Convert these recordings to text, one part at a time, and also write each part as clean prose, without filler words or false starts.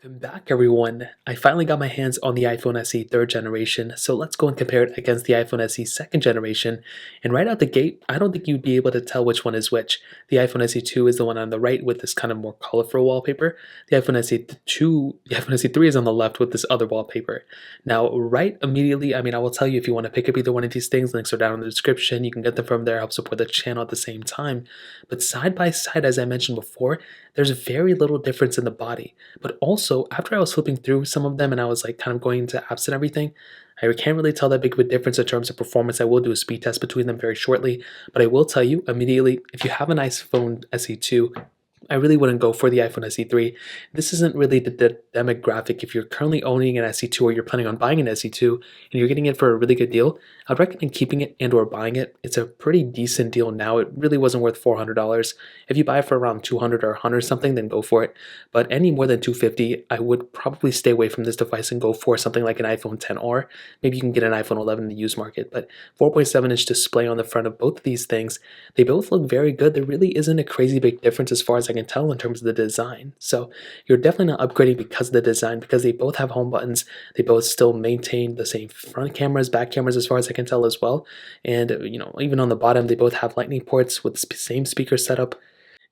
Welcome back, everyone. I finally got my hands on the iPhone SE third generation, so let's go and compare it against the iPhone SE second generation. And right out the gate, I don't think you'd be able to tell which one is which. The iPhone SE 2 is the one on the right with this kind of more colorful wallpaper. The iPhone SE 2, the iPhone SE 3 is on the left with this other wallpaper. Now, right immediately, I will tell you if you want to pick up either one of these things, links are down in the description. You can get them from there, help support the channel at the same time. But side by side, as I mentioned before, there's very little difference in the body. But also, after I was flipping through some of them and I was like kind of going into apps and everything, I can't really tell that big of a difference in terms of performance. I will do a speed test between them very shortly, but I will tell you immediately, if you have an iPhone SE2, I really wouldn't go for the iPhone SE3. This isn't really the demographic. If you're currently owning an SE2 or you're planning on buying an SE2 and you're getting it for a really good deal, I'd recommend keeping it and or buying it. It's a pretty decent deal now. It really wasn't worth $400. If you buy it for around 200 or 100 something, then go for it. But any more than 250, I would probably stay away from this device and go for something like an iPhone 10R. Maybe you can get an iPhone 11 in the used market. But 4.7-inch display on the front of both of these things, they both look very good. There really isn't a crazy big difference as far as I can tell in terms of the design. So you're definitely not upgrading because of the design, because they both have home buttons. They both still maintain the same front cameras, back cameras as far as I can tell as well. And even on the bottom, they both have lightning ports with the same speaker setup.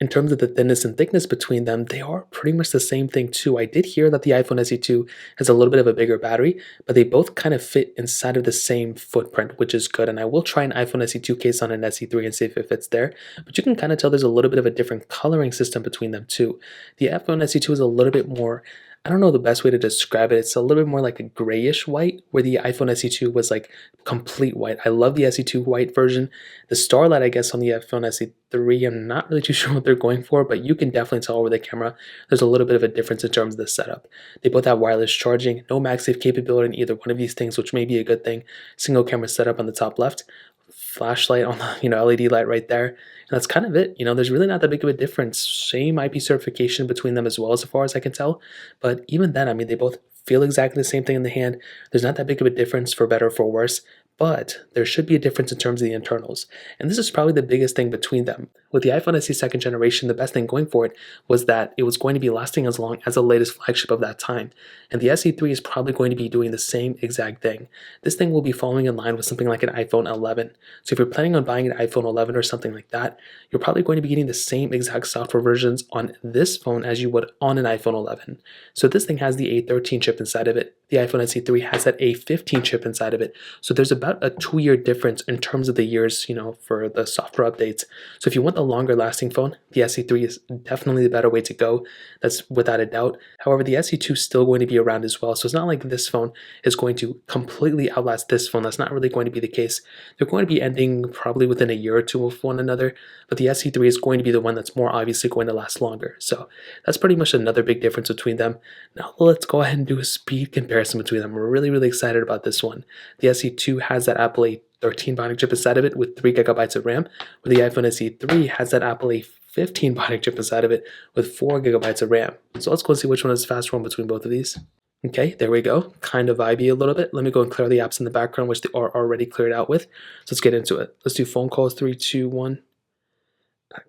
In terms of the thinness and thickness between them, they are pretty much the same thing too. I did hear that the iPhone SE2 has a little bit of a bigger battery, but they both kind of fit inside of the same footprint, which is good. And I will try an iPhone SE2 case on an SE3 and see if it fits there. But you can kind of tell there's a little bit of a different coloring system between them too. The iPhone SE2 is a little bit more, I don't know the best way to describe it. It's a little bit more like a grayish white, where the iPhone SE2 was like complete white. I love the SE2 white version. The Starlight, I guess, on the iPhone SE3, I'm not really too sure what they're going for, but you can definitely tell over the camera there's a little bit of a difference in terms of the setup. They both have wireless charging, no MagSafe capability in either one of these things, which may be a good thing. Single camera setup on the top left, flashlight on the LED light right there, and that's kind of it. There's really not that big of a difference. Same IP certification between them as well, as far as I can tell. But even then, they both feel exactly the same thing in the hand. There's not that big of a difference for better or for worse, but there should be a difference in terms of the internals. And this is probably the biggest thing between them. With the iPhone SE second generation, the best thing going for it was that it was going to be lasting as long as the latest flagship of that time. And the SE3 is probably going to be doing the same exact thing. This thing will be falling in line with something like an iPhone 11. So if you're planning on buying an iPhone 11 or something like that, you're probably going to be getting the same exact software versions on this phone as you would on an iPhone 11. So this thing has the A13 chip inside of it. The iPhone SE3 has that A15 chip inside of it. So there's about a 2-year difference in terms of the years, for the software updates. So if you want a longer lasting phone, the SE3 is definitely the better way to go. That's without a doubt. However, the SE2 is still going to be around as well. So it's not like this phone is going to completely outlast this phone. That's not really going to be the case. They're going to be ending probably within a year or two of one another, but the SE3 is going to be the one that's more obviously going to last longer. So that's pretty much another big difference between them. Now let's go ahead and do a speed comparison between them. We're really, really excited about this one. The SE2 has that Apple A13 bionic chip inside of it with 3 gigabytes of RAM, where the iPhone SE3 has that Apple A15 bionic chip inside of it with 4 gigabytes of RAM. So let's go and see which one is the faster one between both of these. Okay, there we go. Kind of vibey a little bit. Let me go and clear the apps in the background, which they are already cleared out with. So let's get into it. Let's do phone calls, 3, 2, 1.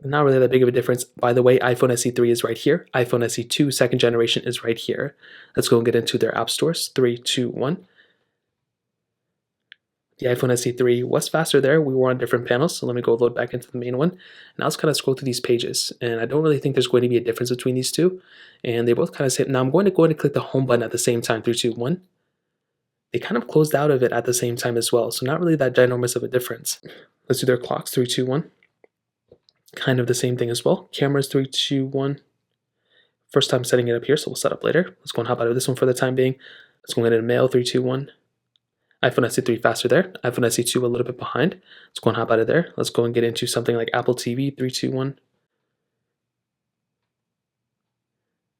Not really that big of a difference. By the way, iPhone SE3 is right here. iPhone SE2 second generation is right here. Let's go and get into their app stores. 3, 2, 1. The iPhone SE3 was faster there. We were on different panels, so let me go load back into the main one. Now let's kind of scroll through these pages, and I don't really think there's going to be a difference between these two, and they both kind of say, now I'm going to go ahead and click the home button at the same time, 3, 2, 1. They kind of closed out of it at the same time as well, so not really that ginormous of a difference. Let's do their clocks, 3, 2, 1. Kind of the same thing as well. Cameras, 3, 2, 1. First time setting it up here, so we'll set up later. Let's go and hop out of this one for the time being. Let's go into mail, 3, 2, 1. iPhone SE3 faster there. iPhone SE2 a little bit behind. Let's go and hop out of there. Let's go and get into something like Apple TV, 3, 2, 1.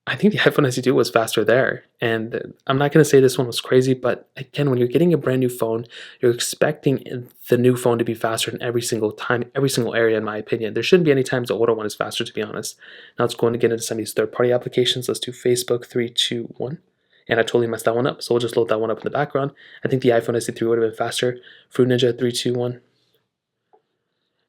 I think the iPhone SE2 was faster there. And I'm not going to say this one was crazy, but again, when you're getting a brand new phone, you're expecting the new phone to be faster in every single time, every single area, in my opinion. There shouldn't be any times the older one is faster, to be honest. Now let's go and get into some of these third-party applications. Let's do Facebook, 3, 2, 1. And I totally messed that one up, so we'll just load that one up in the background. I think the iPhone SE3 would have been faster. Fruit Ninja, 3, 2, 1.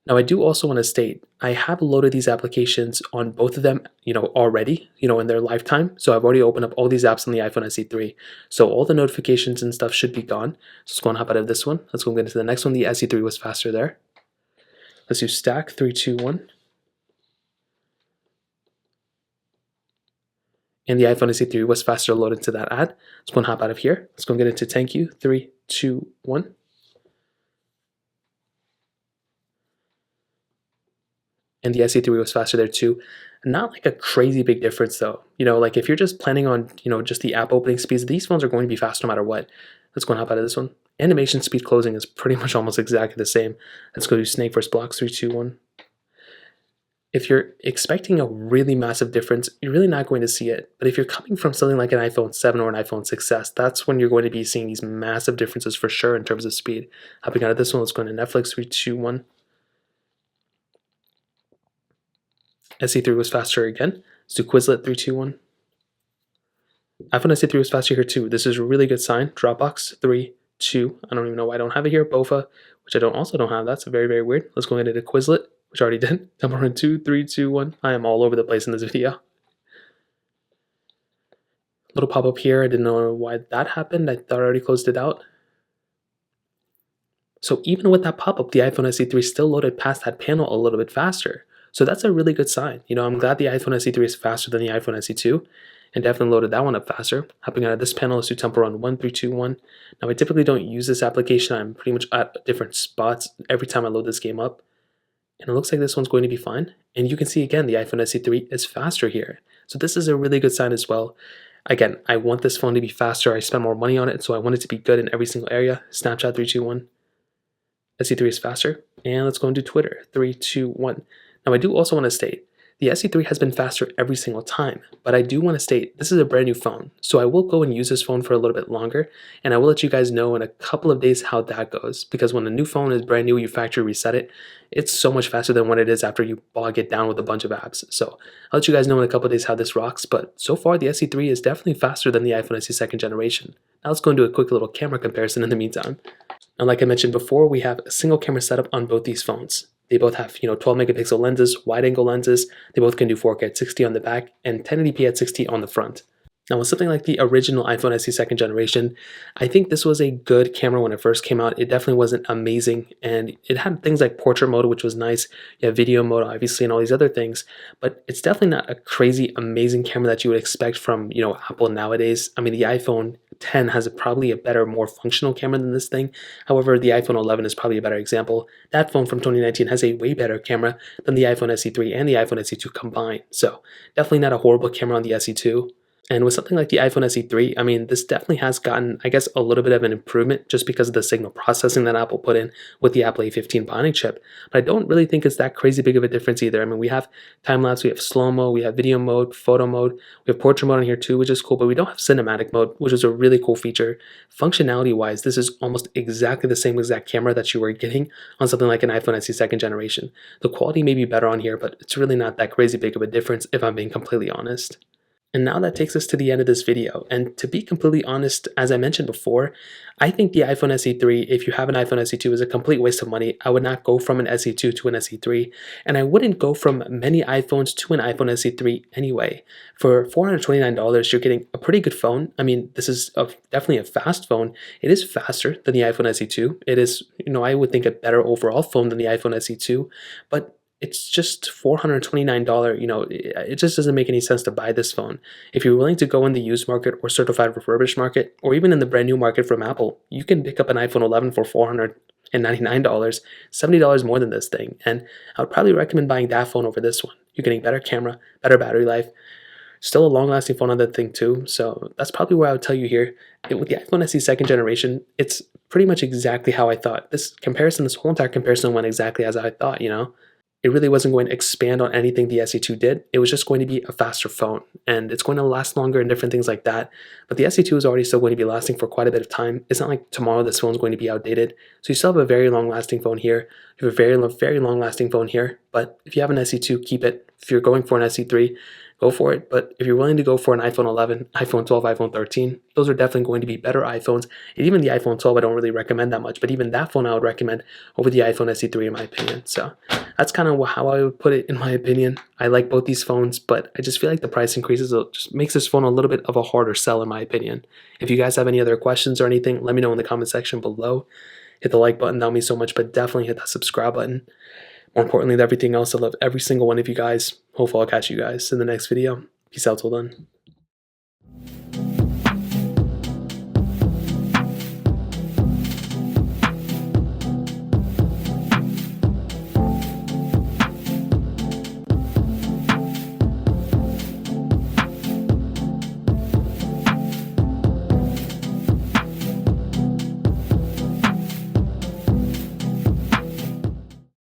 Now, I do also want to state I have loaded these applications on both of them, already, in their lifetime. So I've already opened up all these apps on the iPhone SE3. So all the notifications and stuff should be gone. So let's go and hop out of this one. Let's go get into the next one. The SE3 was faster there. Let's do stack 3, 2, 1. And the iPhone SE3 was faster loaded to that ad. Let's go and hop out of here. Let's go and get into thank you 3, 2, 1. And the SE3 was faster there too. Not like a crazy big difference though. Like if you're just planning on, just the app opening speeds, these phones are going to be fast no matter what. Let's go and hop out of this one. Animation speed closing is pretty much almost exactly the same. Let's go to snake versus blocks, 3, 2, 1. If you're expecting a really massive difference, you're really not going to see it. But if you're coming from something like an iPhone 7 or an iPhone 6s, that's when you're going to be seeing these massive differences for sure in terms of speed. Hopping out of this one, let's go into Netflix, 3, 2, 1. SE3 was faster again. Let's do Quizlet, 3, 2, 1. iPhone SE3 was faster here too. This is a really good sign. Dropbox, 3, 2. I don't even know why I don't have it here. Bofa, which I also don't have. That's very, very weird. Let's go into Quizlet, which I already did. Number 1, 2, 3, 2, 1. I am all over the place in this video. Little pop-up here. I didn't know why that happened. I thought I already closed it out. So even with that pop-up, the iPhone SE3 still loaded past that panel a little bit faster. So that's a really good sign. I'm glad the iPhone SE3 is faster than the iPhone SE2 and definitely loaded that one up faster. Hopping out of this panel, let's do Temple Run 1, 3, 2, 1. Now I typically don't use this application. I'm pretty much at different spots every time I load this game up. And it looks like this one's going to be fine. And you can see again, the iPhone SE3 is faster here. So this is a really good sign as well. Again, I want this phone to be faster. I spend more money on it, so I want it to be good in every single area. Snapchat, 3, 2, 1. SE3 is faster. And let's go and do Twitter, 3, 2, 1. Now I do also want to state, the SE3 has been faster every single time, but I do want to state this is a brand new phone, so I will go and use this phone for a little bit longer, and I will let you guys know in a couple of days how that goes, because when a new phone is brand new, you factory reset it, it's so much faster than what it is after you bog it down with a bunch of apps. So I'll let you guys know in a couple of days how this rocks, but so far the SE3 is definitely faster than the iPhone SE second generation. Now let's go and do a quick little camera comparison in the meantime. Now like I mentioned before, we have a single camera setup on both these phones. They both have 12 megapixel lenses, wide angle lenses. They both can do 4K at 60 on the back and 1080p at 60 on the front. Now with something like the original iPhone SE second generation, I think this was a good camera when it first came out. It definitely wasn't amazing, and it had things like portrait mode, which was nice. You have video mode, obviously, and all these other things, but it's definitely not a crazy amazing camera that you would expect from Apple nowadays. I mean, the iPhone 10 has probably a better, more functional camera than this thing. However, the iPhone 11 is probably a better example. That phone from 2019 has a way better camera than the iPhone SE3 and the iPhone SE2 combined. So definitely not a horrible camera on the SE2. And with something like the iPhone SE3, I mean, this definitely has gotten, I guess, a little bit of an improvement just because of the signal processing that Apple put in with the Apple A15 Bionic chip. But I don't really think it's that crazy big of a difference either. I mean, we have time-lapse, we have slow-mo, we have video mode, photo mode, we have portrait mode on here too, which is cool, but we don't have cinematic mode, which is a really cool feature. Functionality-wise, this is almost exactly the same exact camera that you were getting on something like an iPhone SE second generation. The quality may be better on here, but it's really not that crazy big of a difference if I'm being completely honest. And now that takes us to the end of this video. And to be completely honest, as I mentioned before, I think the iPhone SE3, if you have an iPhone SE2, is a complete waste of money. I would not go from an SE2 to an SE3, and I wouldn't go from many iPhones to an iPhone SE3 anyway. For $429, you're getting a pretty good phone. I mean, this is definitely a fast phone. It is faster than the iPhone SE2. It is, I would think a better overall phone than the iPhone SE2, but it's just $429, it just doesn't make any sense to buy this phone. If you're willing to go in the used market or certified refurbished market, or even in the brand new market from Apple, you can pick up an iPhone 11 for $499, $70 more than this thing. And I would probably recommend buying that phone over this one. You're getting better camera, better battery life, still a long-lasting phone on that thing too. So that's probably where I would tell you here. With the iPhone SE second generation, it's pretty much exactly how I thought. This whole entire comparison went exactly as I thought, It really wasn't going to expand on anything the SE2 did. It was just going to be a faster phone, and it's going to last longer and different things like that. But the SE2 is already still going to be lasting for quite a bit of time. It's not like tomorrow this phone is going to be outdated. So you still have a very long-lasting phone here. You have a very long-lasting phone here. But if you have an SE2, keep it. If you're going for an SE3, go for it. But if you're willing to go for an iPhone 11, iPhone 12, iPhone 13, those are definitely going to be better iPhones. And even the iPhone 12, I don't really recommend that much, but even that phone I would recommend over the iPhone SE3 in my opinion. So that's kind of how I would put it in my opinion. I like both these phones, but I just feel like the price increases just makes this phone a little bit of a harder sell in my opinion. If you guys have any other questions or anything, let me know in the comment section below. Hit the like button, that would mean so much, but definitely hit that subscribe button. More importantly than everything else, I love every single one of you guys. Hopefully I'll catch you guys in the next video. Peace out till then.